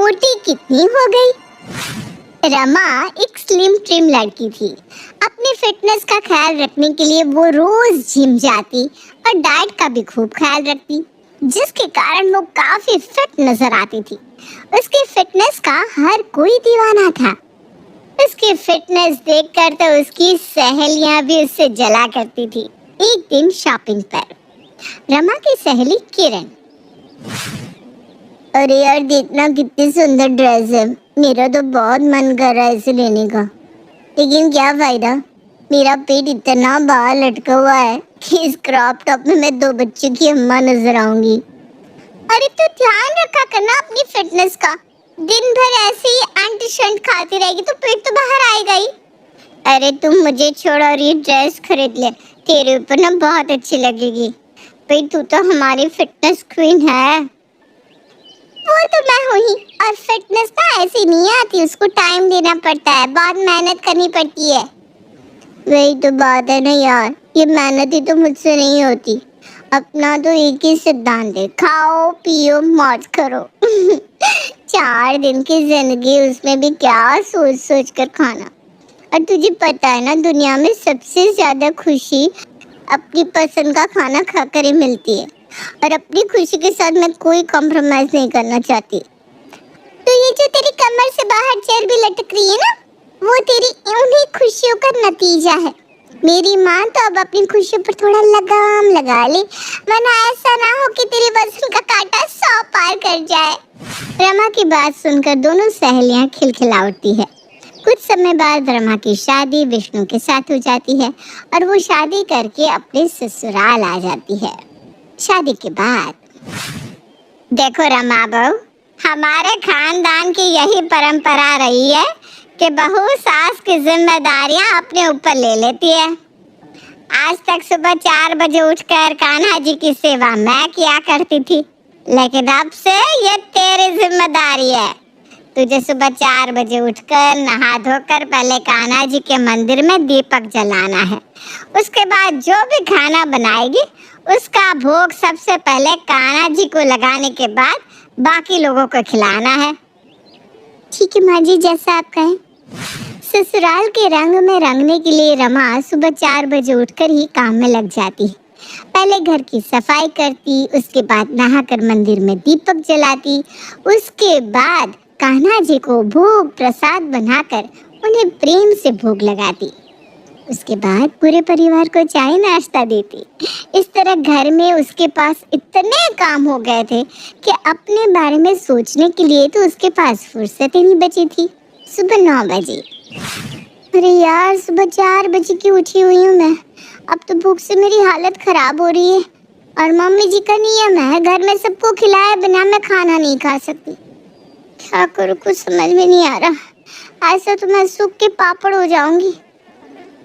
मोटी कितनी हो गई। रमा एक स्लिम ट्रिम लड़की थी। अपनी फिटनेस का ख्याल रखने के लिए वो रोज जिम जाती और डाइट का भी खूब ख्याल रखती, जिसके कारण वो काफी फिट नजर आती थी। उसकी फिटनेस का हर कोई दीवाना था। उसकी फिटनेस देखकर तो उसकी सहेलियां भी उससे जला करती थी। एक दिन शॉपिंग पर रमा की सहेली किरण, अरे यार देखना कितनी सुंदर ड्रेस है, मेरा तो बहुत मन कर रहा है इसे लेने का, लेकिन क्या फायदा, मेरा पेट इतना बाहर लटका हुआ है कि इस क्रॉप टॉप में मैं 2 बच्चों की अम्मा नजर आऊंगी। अरे तो ध्यान रखा करना अपनी फिटनेस का, दिन भर ऐसे ही एंटी शंट खाती रहेगी तो पेट तो बाहर आएगा ही। अरे तुम मुझे छोड़ और ये ड्रेस खरीद ले, तेरे ऊपर ना बहुत अच्छी लगेगी। भाई तू तो हमारी फिटनेस क्वीन है। वो तो मैं हूँ ही, और फिटनेस ना ऐसी नहीं आती, उसको टाइम देना पड़ता है, बहुत मेहनत करनी पड़ती है। वही तो बात है ना यार, ये मेहनत ही तो मुझसे नहीं होती। अपना तो एक ही सिद्धांत है, खाओ पियो मौज करो। 4 दिन की जिंदगी, उसमें भी क्या सोच सोच कर खाना। और तुझे पता है ना, दुनिया में सबसे ज्यादा खुशी अपनी पसंद का खाना खाकर ही मिलती है, और अपनी खुशी के साथ मैं कोई कॉम्प्रोमाइज नहीं करना चाहती। तो ये जो तेरी कमर से बाहर चर्बी लटक रही है ना, वो तेरी उन्हीं खुशियों का नतीजा है। मेरी माँ तो अब अपनी खुशियों पर थोड़ा लगाम लगा ले, वरना ऐसा ना हो कि तेरी वजन का कांटा 100 पार कर जाए। रमा की बात सुनकर दोनों सहेलियां खिलखिला उठती है। कुछ समय बाद रमा की शादी विष्णु के साथ हो जाती है और वो शादी करके अपने ससुराल आ जाती है। शादी के बाद देखो रमा बहू, हमारे खानदान की यही परंपरा रही है कि बहू सास की जिम्मेदारियां अपने ऊपर ले लेती है। आज तक सुबह 4 बजे उठकर कान्हा जी की सेवा मैं किया करती थी, लेकिन अब से ये तेरी जिम्मेदारी है। तुझे सुबह 4 बजे उठकर नहा धोकर पहले कान्हा जी के मंदिर में दीपक जलाना है। उसके बाद जो भी खाना बनाएगी उसका भोग सबसे पहले कान्हा जी को लगाने के बाद बाकी लोगों को खिलाना है। ठीक है माँ जी, जैसा आप कहें। ससुराल के रंग में रंगने के लिए रमा सुबह 4 बजे उठकर ही काम में लग जाती। पहले घर की सफाई करती, उसके बाद नहाकर मंदिर में दीपक जलाती, उसके बाद कान्हा जी को भोग प्रसाद बनाकर उन्हें प्रेम से भोग लगाती। उसके बाद पूरे परिवार को चाय नाश्ता देती। इस तरह घर में उसके पास इतने काम हो गए थे कि अपने बारे में सोचने के लिए तो उसके पास फुर्सत ही नहीं बची थी। सुबह 9 बजे, अरे यार सुबह 4 बजे की उठी हुई हूँ मैं, अब तो भूख से मेरी हालत खराब हो रही है, और मम्मी जी का नियम है घर में सबको खिलाए बिना मैं खाना नहीं खा सकती। क्या करूँ, कुछ समझ में नहीं आ रहा। ऐसा तो मैं सूख के पापड़ हो जाऊंगी।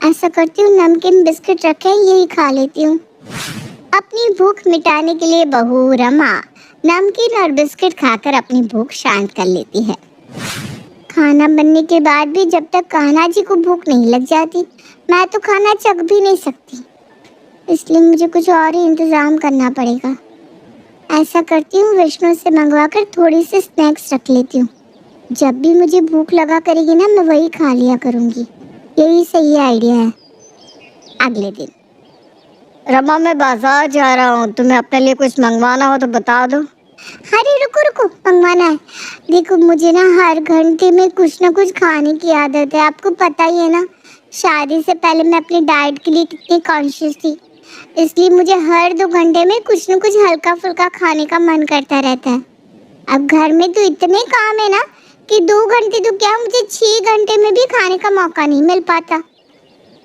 ऐसा करती हूँ, नमकीन बिस्किट रखे यही खा लेती हूँ। अपनी भूख मिटाने के लिए बहू रमा नमकीन और बिस्किट खाकर अपनी भूख शांत कर लेती है। खाना बनने के बाद भी जब तक कान्हा जी को भूख नहीं लग जाती, मैं तो खाना चख भी नहीं सकती, इसलिए मुझे कुछ और ही इंतजाम करना पड़ेगा। ऐसा करती हूँ, विष्णु से मंगवाकर थोड़ी सी स्नैक्स रख लेती हूँ। जब भी मुझे भूख लगा करेगी ना, मैं वही खा लिया करूँगी। यही सही आइडिया है। अगले दिन, रमा मैं बाजार जा रहा हूँ, तुम्हें अपने लिए कुछ मंगवाना हो तो बता दो। अरे रुको रुको, मंगवाना है। देखो मुझे ना हर घंटे में कुछ ना कुछ खाने की आदत है, आपको पता ही है ना। शादी से पहले मैं अपनी डाइट के लिए कितनी कॉन्शियस थी, इसलिए मुझे हर 2 घंटे में कुछ न कुछ हल्का फुल्का खाने का मन करता रहता है। अब घर में तो इतने काम है ना कि 2 घंटे तो क्या, मुझे 6 घंटे में भी खाने का मौका नहीं मिल पाता।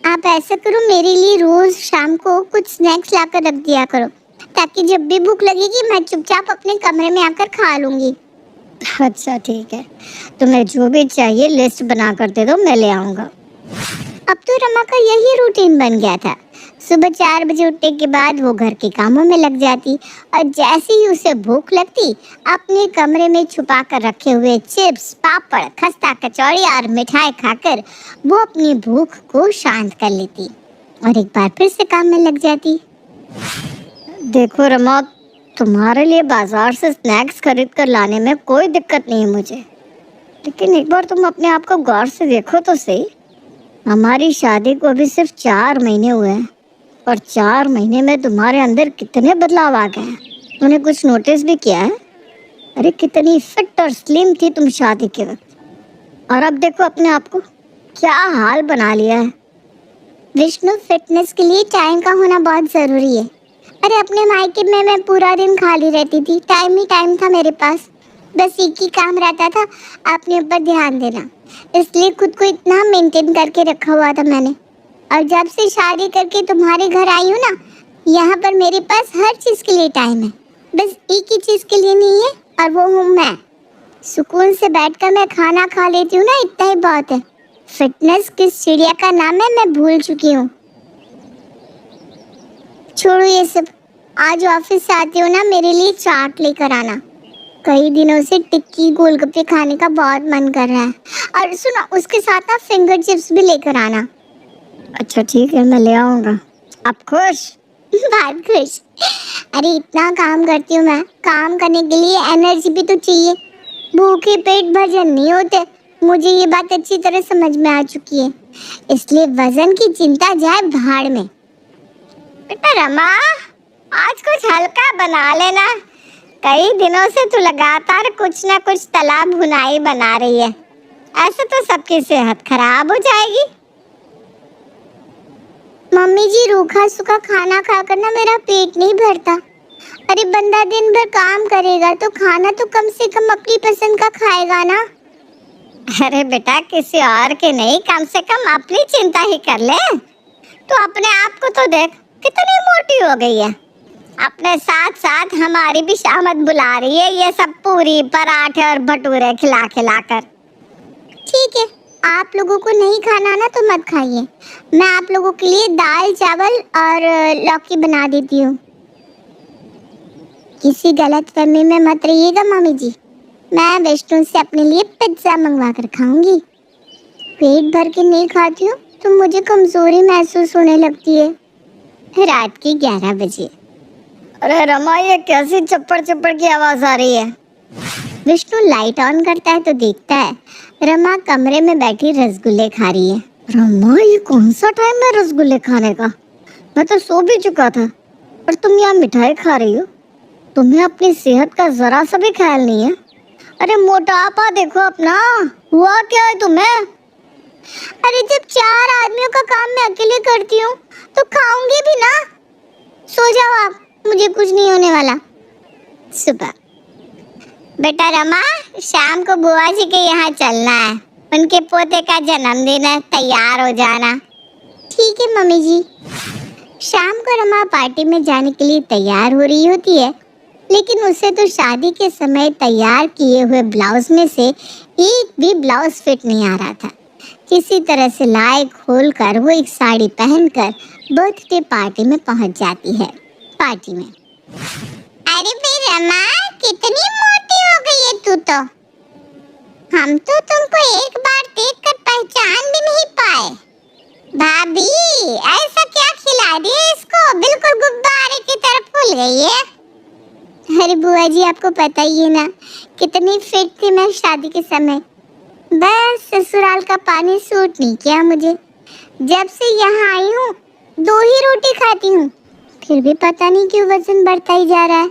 आप ऐसा करो, मेरे लिए रोज शाम को कुछ स्नैक्स लाकर रख दिया करो, ताकि जब भी भूख लगेगी मैं चुपचाप अपने कमरे में आकर खा लूंगी। अच्छा ठीक है, तुम्हें जो भी चाहिए लिस्ट बना कर दे दो, मैं ले आऊँगा। अब तो रमा का यही रूटीन बन गया था। सुबह 4 बजे उठने के बाद वो घर के कामों में लग जाती, और जैसे ही उसे भूख लगती अपने कमरे में छुपा कर रखे हुए चिप्स, पापड़, खस्ता, कचौड़ी और मिठाई खाकर वो अपनी भूख को शांत कर लेती और एक बार फिर से काम में लग जाती। देखो रमा, तुम्हारे लिए बाजार से स्नैक्स खरीद कर लाने में कोई दिक्कत नहीं है मुझे, लेकिन एक बार तुम अपने आप को गौर से देखो तो सही। हमारी शादी को अभी सिर्फ 4 महीने हुए हैं और 4 महीने में तुम्हारे अंदर कितने बदलाव आ गए हैं। तुमने कुछ नोटिस भी किया है? अरे कितनी फिट और स्लिम थी तुम शादी के वक्त, और अब देखो अपने आप को, क्या हाल बना लिया है। विष्णु, फिटनेस के लिए टाइम का होना बहुत जरूरी है। अरे अपने मायके में मैं पूरा दिन खाली रहती थी, टाइम ही टाइम था मेरे पास। बस एक ही काम रहता था, अपने ऊपर ध्यान देना। इसलिए खुद को इतना मेंटेन करके रखा हुआ था मैंने। और जब से शादी करके तुम्हारे घर आई हूँ ना, यहाँ पर मेरे पास हर चीज़ के लिए टाइम है। बस एक ही चीज़ के लिए नहीं है, और वो हूँ मैं। सुकून से बैठकर मैं खाना खा लेती हूँ ना, इतना ही बहुत है। फिटनेस किस चिड़िया का नाम है मैं भूल चुकी हूँ। छोड़ो ये सब, आज ऑफिस से आती हो ना, मेरे लिए चाट लेकर आना। कई दिनों से टिक्की गोलगप्पे खाने का बहुत मन कर रहा है। और सुनो, उसके साथ ना फिंगर चिप्स भी लेकर आना। अच्छा ठीक है, मैं ले आऊँगा। आप खुश? बहुत खुश। अरे इतना काम करती हूँ मैं, काम करने के लिए एनर्जी भी तो चाहिए। भूखे पेट भजन नहीं होते, मुझे ये बात अच्छी तरह समझ में आ चुकी है। इसलिए वजन की चिंता जाए भाड़ में। बेटा रमा, आज कुछ हल्का बना लेना। कई दिनों से तू लगातार कुछ ना कुछ तला भुनाई बना रही है, ऐसे तो सबकी सेहत खराब हो जाएगी। मम्मी जी, रूखा सूखा खाना खाकर ना मेरा पेट नहीं भरता। अरे बंदा दिन भर काम करेगा तो खाना तो कम से कम अपनी पसंद का खाएगा ना। अरे बेटा, किसी और के नहीं, कम से कम अपनी चिंता ही कर ले। तो अपने आप को तो देख, कितनी मोटी हो गई है। अपने साथ साथ हमारी भी शामत बुला रही है ये सब पूरी पराठे और भटूरे खिला खिला कर। ठीक है, आप लोगों को नहीं खाना ना तो मत खाइए। मैं आप लोगों के लिए दाल चावल और लौकी बना देती हूँ। किसी गलतफहमी में मत रहिएगा मम्मी जी। मैं विष्णु से अपने लिए पिज्जा मंगवा कर खाऊंगी। पेट भर के नहीं खाती हूँ तो मुझे कमजोरी महसूस होने लगती है। रात के 11 बजे। अरे रमा, ये कैसी चप्पड़ चप्पड़ की आवाज आ रही है? विष्णु लाइट ऑन करता है तो देखता है रमा कमरे में बैठी रसगुल्ले खा रही है। रमा, ये कौन सा टाइम है रसगुल्ले खाने का? मैं तो सो भी चुका था और तुम यहाँ मिठाई खा रही हो। तुम्हें अपनी सेहत का जरा सा भी ख्याल नहीं है। अरे मोटापा देखो अपना, हुआ क्या है तुम्हें? अरे जब 4 आदमियों का काम मैं अकेले करती हूँ तो खाऊंगी भी ना। सो जाओ आप, मुझे कुछ नहीं होने वाला। सुबह। बेटा रमा, शाम को बुआ जी के यहाँ चलना है, उनके पोते का जन्मदिन है, तैयार हो जाना। ठीक है मम्मी जी। शाम को रमा पार्टी में जाने के लिए तैयार हो रही होती है, लेकिन उसे तो शादी के समय तैयार किए हुए ब्लाउज में से एक भी ब्लाउज फिट नहीं आ रहा था। किसी तरह से लाई खोल कर वो एक साड़ी पहनकर बर्थडे पार्टी में पहुंच जाती है। पार्टी में, अरे भाई रमा, कितनी मोटी हो गई है तू तो। हम तो तुमको एक बार देखकर पहचान भी नहीं पाए। भाभी, ऐसा क्या खिला दिया इसको, बिल्कुल गुब्बारे की तरह फूल गई है। अरे बुआ जी, आपको पता ही है ना कितनी फिट थी मैं शादी के समय। बस ससुराल का पानी सूट नहीं किया मुझे। जब से यहाँ आई हूँ 2 ही रोटी खाती हूँ, फिर भी पता नहीं क्यों वजन बढ़ता ही जा रहा है।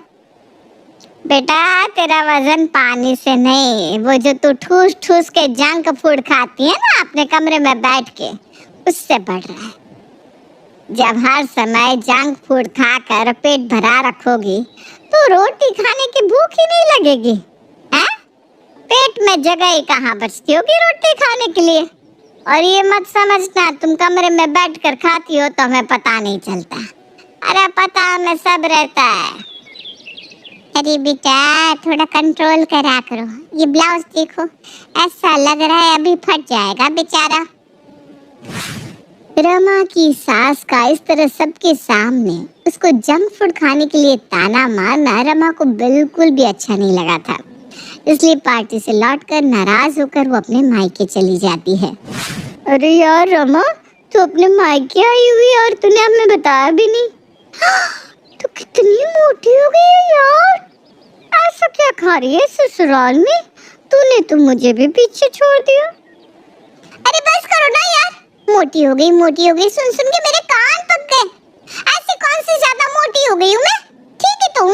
बेटा, तेरा वजन पानी से नहीं, वो जो तू ठूस ठूस के जंक फूड खाती है ना अपने कमरे में बैठ के, उससे बढ़ रहा है। जब हर समय जंक फूड खाकर पेट भरा रखोगी तो रोटी खाने की भूख ही नहीं लगेगी, हैं? पेट में जगह ही कहाँ बचती होगी रोटी खाने के लिए। और ये मत समझना तुम कमरे में बैठकर खाती हो तो हमें पता नहीं चलता। अरे पता हमें सब रहता है। अरे बेटा, थोड़ा कंट्रोल करा करो। ये ब्लाउज देखो, ऐसा लग रहा है अभी फट जाएगा बेचारा। रमा की सास का इस तरह सबके सामने उसको जंक फूड खाने के लिए ताना मारना रमा को बिल्कुल भी अच्छा नहीं लगा था। इसलिए पार्टी से लौटकर नाराज होकर वो अपने मायके चली जाती है। अरे यार रमा, तू अपने मायके आई हुई और तूने हमें बताया भी नहीं। तो कितनी मोटी हो गई है यार। ऐसा क्या खा रही है ससुराल में? तूने तो मुझे भी पीछे छोड़ दिया। अरे बस करो ना यार। मोटी हो गई सुन सुन के मेरे कान पक गए। ऐसे कौन सी ज्यादा मोटी हो गई हूँ मैं? ठीक है तुम।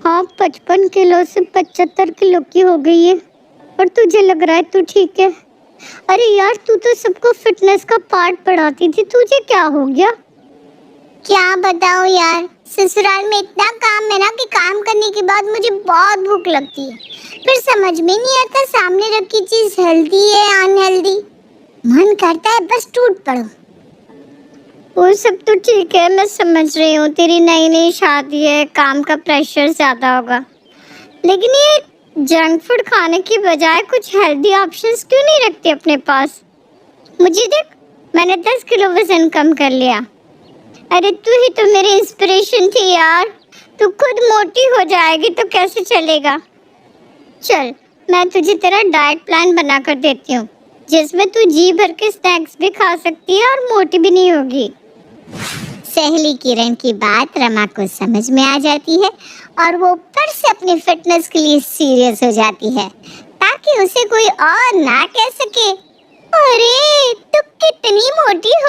हाँ 55 किलो से 75 किलो की हो गई है। और तुझे लग रहा है तू ठीक है? अरे यार तू तो सबको फिटनेस का पार्ट पढ़ाती थी, तुझे क्या हो गया? क्या बताऊं यार, ससुराल में इतना काम है ना कि काम करने के बाद मुझे बहुत भूख लगती है। फिर समझ में नहीं आता सामने रखी चीज हेल्दी है अनहेल्दी। मन करता है बस टूट पड़ो। वो सब तो ठीक है, मैं समझ रही हूँ तेरी नई नई शादी है, काम का प्रेशर ज्यादा होगा। लेकिन ये जंक फूड खाने की बजाय कुछ हेल्दी ऑप्शंस क्यों नहीं रखती अपने पास? मुझे देख, मैंने 10 किलो वजन कम कर लिया। अरे तू ही तो मेरी इंस्पिरेशन थी यार। तू खुद मोटी हो जाएगी तो कैसे चलेगा? चल मैं तुझे तेरा डाइट प्लान बना कर देती हूँ, जिसमें तू जी भर के स्नैक्स भी खा सकती है और मोटी भी नहीं होगी। सहेली किरण की बात रमा को समझ में आ जाती है और वो फिर से अपनी फिटनेस के लिए सीरियस हो जाती है, ताकि उसे कोई और ना कह सके, अरे तू कितनी मोटी हो